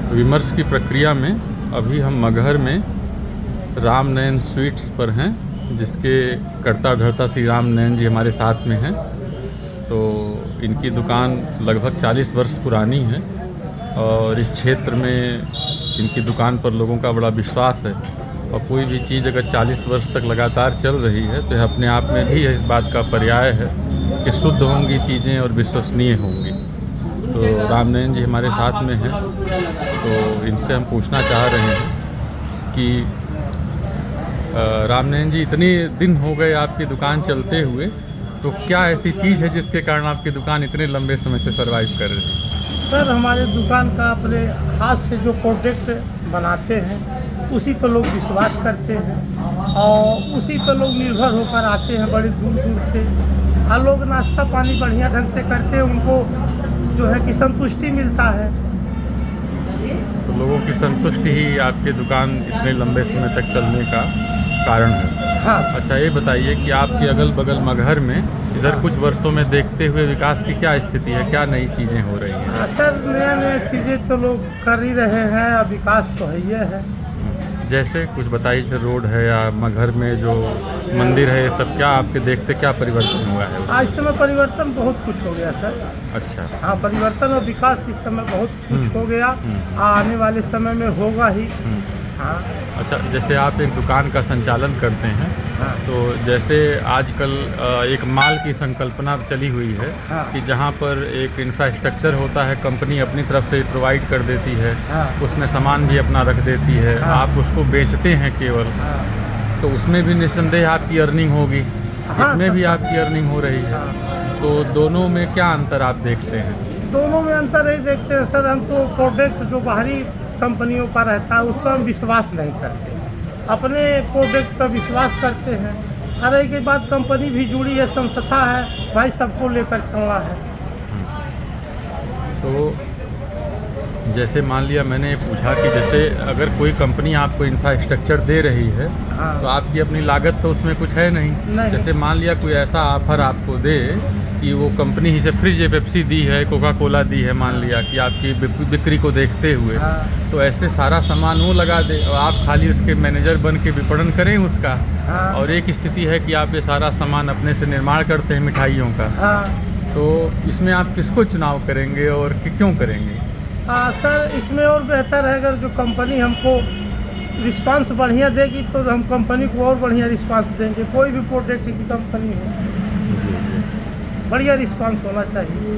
विमर्श की प्रक्रिया में अभी हम मगहर में राम नयन स्वीट्स पर हैं, जिसके कर्ता धर्ता श्री राम नयन जी हमारे साथ में हैं। तो इनकी दुकान लगभग 40 वर्ष पुरानी है और इस क्षेत्र में इनकी दुकान पर लोगों का बड़ा विश्वास है। और कोई भी चीज़ अगर 40 वर्ष तक लगातार चल रही है तो यह अपने आप में भी इस बात का पर्याय है कि शुद्ध होंगी चीज़ें और विश्वसनीय होंगी। तो राम नयन जी हमारे साथ में हैं, तो इनसे हम पूछना चाह रहे हैं कि राम नयन जी, इतने दिन हो गए आपकी दुकान चलते हुए, तो क्या ऐसी चीज़ है जिसके कारण आपकी दुकान इतने लंबे समय से सर्वाइव कर रही है? सर, हमारे दुकान का अपने हाथ से जो प्रोडक्ट बनाते हैं उसी पर लोग विश्वास करते हैं और उसी पर लोग निर्भर होकर आते हैं बड़ी दूर दूर से। और लोग नाश्ता पानी बढ़िया ढंग से करते हैं, उनको जो है कि संतुष्टि मिलता है। तो लोगों की संतुष्टि ही आपकी दुकान इतने लंबे समय तक चलने का कारण है। हाँ। अच्छा, ये बताइए कि आपके अगल बगल मगहर में इधर कुछ वर्षों में देखते हुए विकास की क्या स्थिति है, क्या नई चीज़ें हो रही हैं? सर, नया नया चीज़ें तो लोग कर ही रहे हैं और विकास तो है ही है। जैसे कुछ बताइए, जैसे रोड है या मगहर में जो मंदिर है, ये सब क्या आपके देखते क्या परिवर्तन हुआ है? आज समय परिवर्तन बहुत कुछ हो गया सर। अच्छा। हाँ, परिवर्तन और विकास इस समय बहुत कुछ हो गया। आने वाले समय में होगा ही। हाँ। अच्छा, जैसे आप एक दुकान का संचालन करते हैं, हाँ। तो जैसे आजकल एक माल की संकल्पना चली हुई है। हाँ। कि जहाँ पर एक इंफ्रास्ट्रक्चर होता है, कंपनी अपनी तरफ से प्रोवाइड कर देती है। हाँ। उसमें सामान भी अपना रख देती है। हाँ। आप उसको बेचते हैं केवल। हाँ। तो उसमें भी निस्संदेह आपकी अर्निंग होगी। हाँ, इसमें भी आपकी अर्निंग हो रही है। हाँ। तो दोनों में क्या अंतर आप देखते हैं? दोनों में अंतर यही देखते हैं सर, हम तो प्रोडक्ट जो बाहरी कंपनियों का रहता है उस पर हम विश्वास नहीं करते, अपने प्रोडक्ट पर विश्वास करते हैं। अरे के बाद कंपनी भी जुड़ी है, संस्था है, भाई सबको लेकर चलना है। तो जैसे मान लिया मैंने पूछा कि जैसे अगर कोई कंपनी आपको इंफ्रास्ट्रक्चर दे रही है, हाँ। तो आपकी अपनी लागत तो उसमें कुछ है नहीं। जैसे मान लिया कोई ऐसा ऑफर आपको दे कि वो कंपनी ही से फ्रिज पेप्सी दी है, कोका कोला दी है, मान लिया कि आपकी बिक्री को देखते हुए। हाँ। तो ऐसे सारा सामान वो लगा दे और आप खाली उसके मैनेजर बन के विपणन करें उसका। हाँ। और एक स्थिति है कि आप ये सारा सामान अपने से निर्माण करते हैं मिठाइयों का। हाँ। तो इसमें आप किसको चुनाव करेंगे और क्यों करेंगे? सर, इसमें और बेहतर है अगर जो कंपनी हमको रिस्पांस बढ़िया देगी तो हम कंपनी को और बढ़िया रिस्पांस देंगे। कोई भी प्रोडक्ट की कंपनी हो, बढ़िया रिस्पांस होना चाहिए।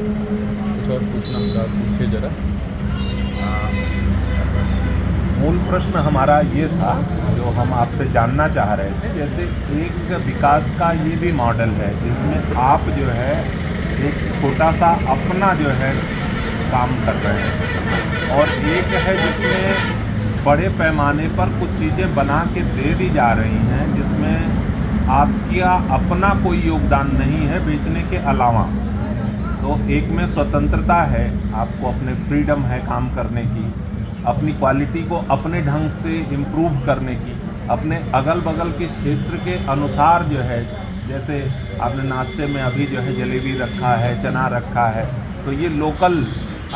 कुछ और पूछना होगा, पूछिए जरा। मूल प्रश्न हमारा ये था जो हम आपसे जानना चाह रहे थे, जैसे एक विकास का ये भी मॉडल है जिसमें आप जो है एक छोटा सा अपना जो है काम कर रहे हैं, और एक है जिसमें बड़े पैमाने पर कुछ चीज़ें बना के दे दी जा रही हैं जिसमें आपका अपना कोई योगदान नहीं है बेचने के अलावा। तो एक में स्वतंत्रता है, आपको अपने फ्रीडम है काम करने की, अपनी क्वालिटी को अपने ढंग से इम्प्रूव करने की, अपने अगल बगल के क्षेत्र के अनुसार जो है, जैसे आपने नाश्ते में अभी जो है जलेबी रखा है, चना रखा है, तो ये लोकल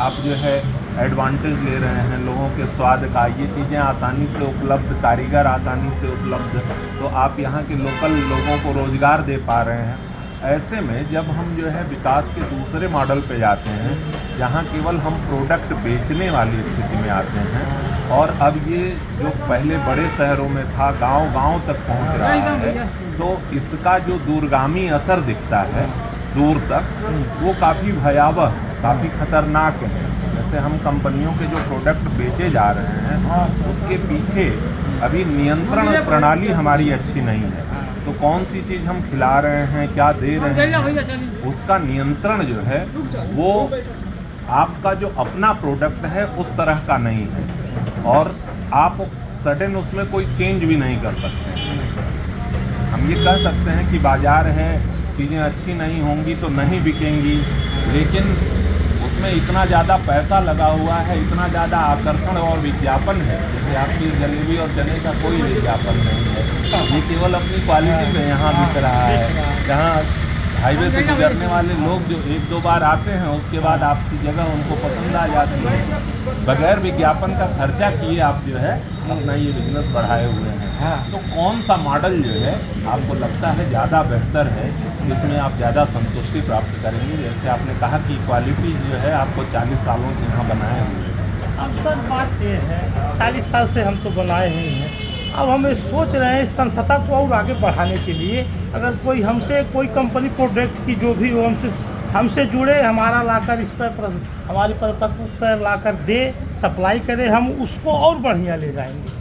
आप जो है एडवांटेज ले रहे हैं लोगों के स्वाद का। ये चीज़ें आसानी से उपलब्ध, कारीगर आसानी से उपलब्ध, तो आप यहाँ के लोकल लोगों को रोज़गार दे पा रहे हैं। ऐसे में जब हम जो है विकास के दूसरे मॉडल पे जाते हैं जहाँ केवल हम प्रोडक्ट बेचने वाली स्थिति में आते हैं, और अब ये जो पहले बड़े शहरों में था गांव-गांव तक पहुंच रहा है, तो इसका जो दूरगामी असर दिखता है दूर तक, वो काफ़ी भयावह, काफ़ी खतरनाक है। जैसे हम कंपनियों के जो प्रोडक्ट बेचे जा रहे हैं उसके पीछे अभी नियंत्रण प्रणाली हमारी अच्छी नहीं है। तो कौन सी चीज़ हम खिला रहे हैं, क्या दे रहे हैं, उसका नियंत्रण जो है वो आपका जो अपना प्रोडक्ट है उस तरह का नहीं है, और आप सडन उसमें कोई चेंज भी नहीं कर सकते। हम ये कह सकते हैं कि बाज़ार है, चीज़ें अच्छी नहीं होंगी तो नहीं बिकेंगी, लेकिन उसमें इतना ज़्यादा पैसा लगा हुआ है, इतना ज़्यादा आकर्षण और विज्ञापन है। जैसे आपकी जलेबी और चने का कोई विज्ञापन नहीं है, ये केवल अपनी क्वालिटी में यहाँ बिक रहा है। जहाँ हाईवे से गुजरने वाले लोग जो एक दो बार आते हैं उसके बाद आपकी जगह उनको पसंद आ जाती है। बगैर विज्ञापन का खर्चा किए आप जो है अपना ये बिजनेस बढ़ाए हुए हैं। हाँ। तो कौन सा मॉडल जो है आपको लगता है ज़्यादा बेहतर है, जिसमें आप ज़्यादा संतुष्टि प्राप्त करेंगे? जैसे आपने कहा कि क्वालिटी जो है आपको 40 सालों से यहाँ बनाए हुए हैं। अब सर बात ये है, 40 साल से हम तो बनाए ही हैं। अब हम ये सोच रहे हैं इस संस्था को और आगे बढ़ाने के लिए, अगर कोई हमसे कोई कंपनी प्रोडक्ट की जो भी हो हमसे जुड़े, हमारा लाकर इस पर हमारी परिपक्व पर लाकर दे, सप्लाई करे, हम उसको और बढ़िया ले जाएंगे।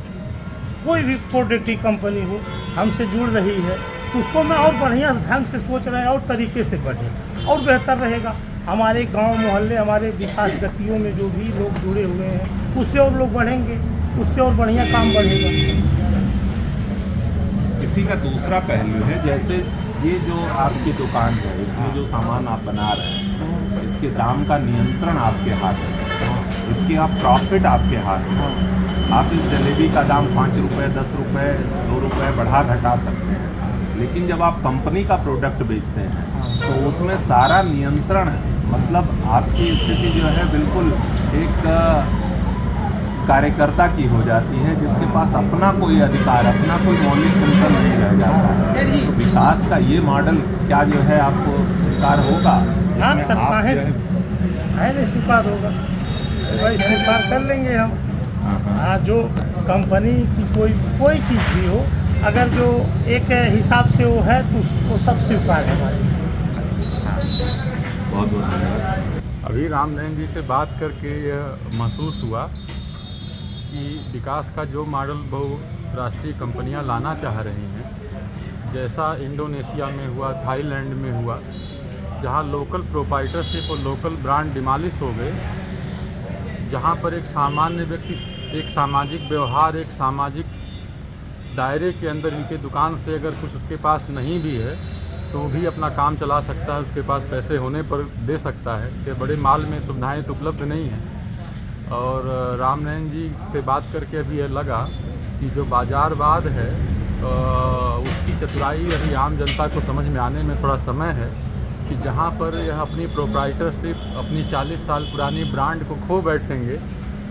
कोई भी प्रोडक्ट की कंपनी हो हमसे जुड़ रही है तो उसको मैं और बढ़िया ढंग से सोच रहे हैं और तरीके से बढ़े और बेहतर रहेगा। हमारे गांव मोहल्ले, हमारे विकास गतियों में जो भी लोग जुड़े हुए हैं उससे और लोग बढ़ेंगे, उससे और बढ़िया काम बढ़ेगा। इसी का दूसरा पहलू है, जैसे ये जो आपकी दुकान है, इसमें जो सामान आप बना रहे हैं, इसके दाम का नियंत्रण आपके हाथ में, इसके आप प्रॉफिट आपके हाथ में। आप इस जलेबी का दाम 5 रुपये, 10 रुपये, 2 रुपये बढ़ा घटा सकते हैं, लेकिन जब आप कंपनी का प्रोडक्ट बेचते हैं तो उसमें सारा नियंत्रण, मतलब आपकी स्थिति जो है बिल्कुल एक कार्यकर्ता की हो जाती है, जिसके पास अपना कोई अधिकार, अपना कोई मौलिक संकल्प नहीं रह जाता है। तो विकास का ये मॉडल क्या जो है आपको स्वीकार होगा? हाँ जिसमें सर, आप काहे जो है नहीं स्वीकार होगा, भाई स्वीकार कर लेंगे हम। हाँ, जो कंपनी की कोई चीज़ भी हो, अगर जो एक हिसाब से वो है तो उसको सब स्वीकार है हमारे। बहुत बहुत धन्यवाद। अभी रामनयन जी से बात करके यह महसूस हुआ कि विकास का जो मॉडल बहुराष्ट्रीय कंपनियां लाना चाह रही हैं, जैसा इंडोनेशिया में हुआ, थाईलैंड में हुआ, जहां लोकल प्रोप्राइटरशिप और लोकल ब्रांड डिमॉलिश हो गए, जहां पर एक सामान्य व्यक्ति एक सामाजिक व्यवहार, एक सामाजिक दायरे के अंदर इनके दुकान से अगर कुछ उसके पास नहीं भी है तो भी अपना काम चला सकता है, उसके पास पैसे होने पर दे सकता है। कि बड़े माल में सुविधाएं तो उपलब्ध नहीं हैं। और रामनयन जी से बात करके अभी यह लगा कि जो बाज़ारवाद है उसकी चतुराई अभी आम जनता को समझ में आने में थोड़ा समय है, कि जहाँ पर यह अपनी प्रोप्राइटरशिप, अपनी 40 साल पुरानी ब्रांड को खो बैठेंगे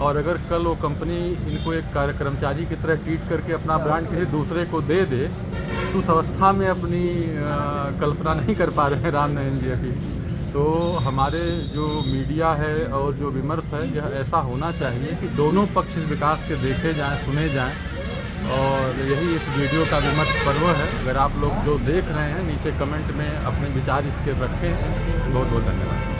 और अगर कल वो कंपनी इनको एक कर्मचारी की तरह ट्रीट करके अपना ब्रांड किसी दूसरे को दे दे, तो उस अवस्था में अपनी कल्पना नहीं कर पा रहे हैं रामनयन जी अभी। तो हमारे जो मीडिया है और जो विमर्श है, यह ऐसा होना चाहिए कि दोनों पक्ष इस विकास के देखे जाएं, सुने जाएं, और यही इस वीडियो का विमर्श पर्व है। अगर आप लोग जो देख रहे हैं नीचे कमेंट में अपने विचार इसके रखें। बहुत बहुत धन्यवाद।